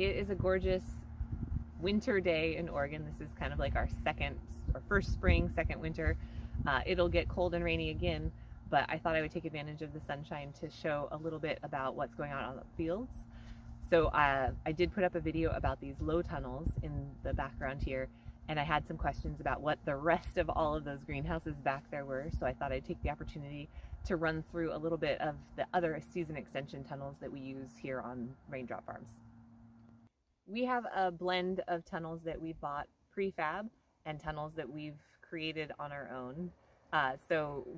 It is a gorgeous winter day in Oregon. This is kind of like our first spring, second winter. It'll get cold and rainy again, but I thought I would take advantage of the sunshine to show a little bit about what's going on the fields. So I did put up a video about these low tunnels in the background here, and I had some questions about what the rest of all of those greenhouses back there were, so I thought I'd take the opportunity to run through a little bit of the other season extension tunnels that we use here on Raindrop Farms. We have a blend of tunnels that we bought prefab and tunnels that we've created on our own,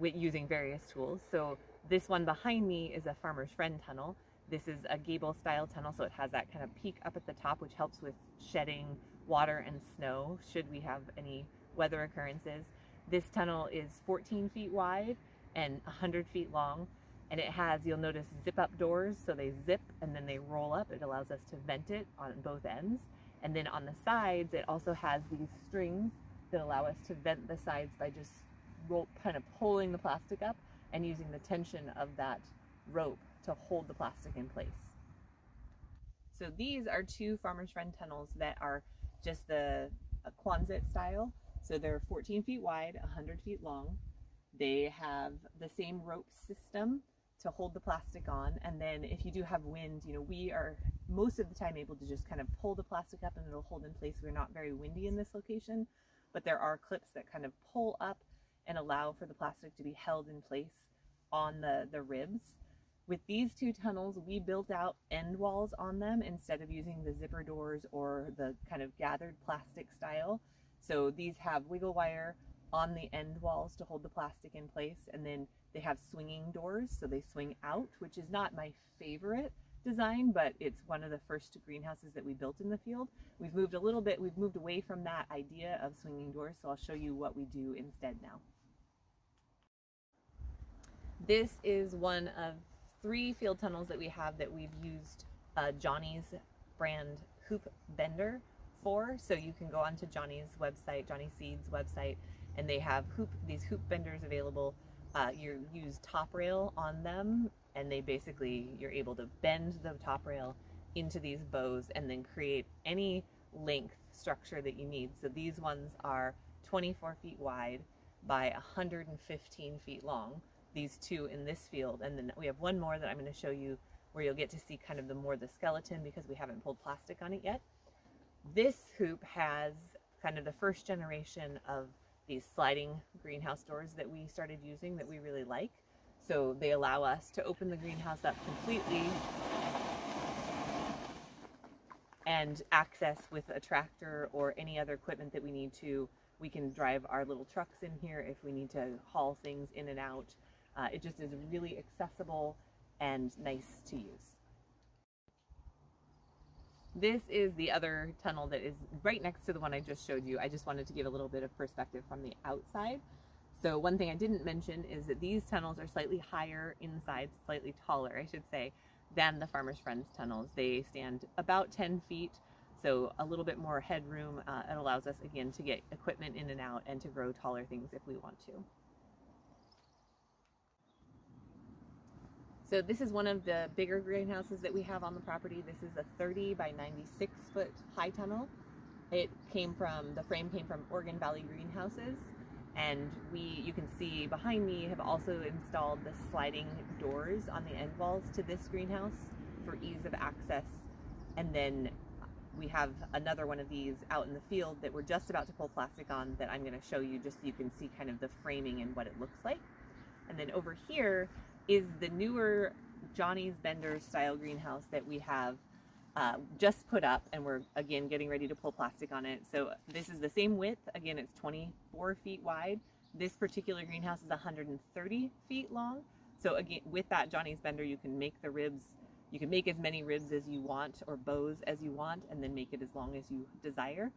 using various tools. So this one behind me is a Farmer's Friend tunnel. This is a gable style tunnel, so it has that kind of peak up at the top, which helps with shedding water and snow should we have any weather occurrences. This tunnel is 14 feet wide and 100 feet long, and it has, you'll notice, zip up doors, so they zip and then they roll up. It allows us to vent it on both ends. And then on the sides, it also has these strings that allow us to vent the sides by just kind of pulling the plastic up and using the tension of that rope to hold the plastic in place. So these are two Farmer's Friend tunnels that are just the Quonset style. So they're 14 feet wide, 100 feet long. They have the same rope system to hold the plastic on, and then if you do have wind, we are most of the time able to just kind of pull the plastic up and it'll hold in place. We're not very windy in this location, but there are clips that kind of pull up and allow for the plastic to be held in place on the ribs. With these two tunnels, we built out end walls on them instead of using the zipper doors or the kind of gathered plastic style. So these have wiggle wire on the end walls to hold the plastic in place, and then they have swinging doors, so they swing out, which is not my favorite design, but it's one of the first greenhouses that we built in the field. We've moved away from that idea of swinging doors, so I'll show you what we do instead now. This is one of 3 field tunnels that we have that we've used Johnny's brand hoop bender for. So you can go onto Johnny's website, Johnny Seeds website, and they have these hoop benders available. You use top rail on them, and you're able to bend the top rail into these bows and then create any length structure that you need. So these ones are 24 feet wide by 115 feet long, these two in this field. And then we have one more that I'm going to show you where you'll get to see kind of the skeleton, because we haven't pulled plastic on it yet. This hoop has kind of the first generation of these sliding greenhouse doors that we started using that we really like. So they allow us to open the greenhouse up completely and access with a tractor or any other equipment that we need to. We can drive our little trucks in here if we need to haul things in and out. It just is really accessible and nice to use. This is the other tunnel that is right next to the one I just showed you. I just wanted to give a little bit of perspective from the outside. So one thing I didn't mention is that these tunnels are slightly higher inside, slightly taller, I should say, than the Farmer's Friends tunnels. They stand about 10 feet, so a little bit more headroom. It allows us, again, to get equipment in and out and to grow taller things if we want to. So this is one of the bigger greenhouses that we have on the property. This is a 30 by 96 foot high tunnel. The frame came from Oregon Valley Greenhouses, and you can see behind me have also installed the sliding doors on the end walls to this greenhouse for ease of access. And then we have another one of these out in the field that we're just about to pull plastic on that I'm going to show you just so you can see kind of the framing and what it looks like. And then over here is the newer Johnny's Bender style greenhouse that we have just put up, and we're again getting ready to pull plastic on it. So this is the same width. Again, it's 24 feet wide. This particular greenhouse is 130 feet long. So again, with that Johnny's Bender, you can make the ribs, you can make as many ribs as you want or bows as you want, and then make it as long as you desire.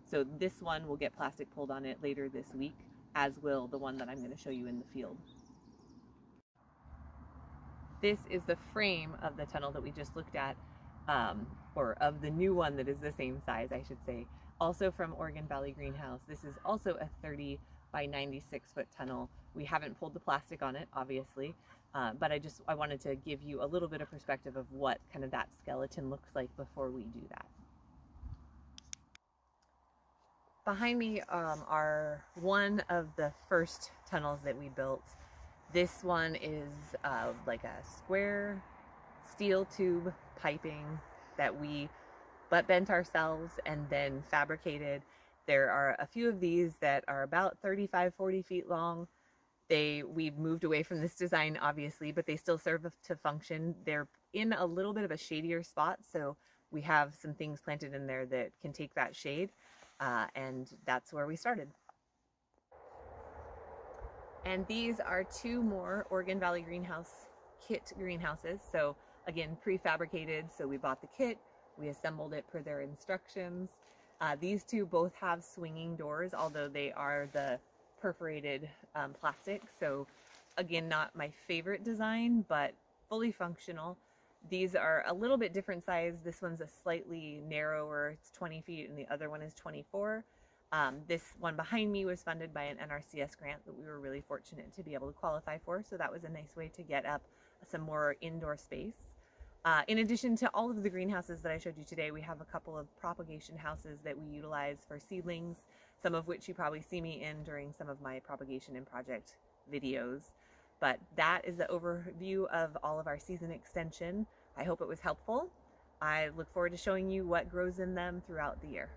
So this one will get plastic pulled on it later this week, as will the one that I'm going to show you in the field. This is the frame of the tunnel that we just looked at, or of the new one that is the same size, I should say. Also from Oregon Valley Greenhouse. This is also a 30 by 96 foot tunnel. We haven't pulled the plastic on it, obviously, But I wanted to give you a little bit of perspective of what kind of that skeleton looks like before we do that. Behind me are one of the first tunnels that we built. This one is like a square steel tube piping that we butt bent ourselves and then fabricated. There are a few of these that are about 35-40 feet long. We've moved away from this design obviously, but they still serve to function. They're in a little bit of a shadier spot, so we have some things planted in there that can take that shade, and that's where we started. And these are two more Oregon Valley Greenhouse kit greenhouses. So again, prefabricated, so we bought the kit, we assembled it per their instructions. These two both have swinging doors, although they are the perforated plastic. So again, not my favorite design, but fully functional. These are a little bit different size. This one's a slightly narrower, it's 20 feet, and the other one is 24. This one behind me was funded by an NRCS grant that we were really fortunate to be able to qualify for, so that was a nice way to get up some more indoor space. In addition to all of the greenhouses that I showed you today, we have a couple of propagation houses that we utilize for seedlings, some of which you probably see me in during some of my propagation and project videos. But that is the overview of all of our season extension. I hope it was helpful. I look forward to showing you what grows in them throughout the year.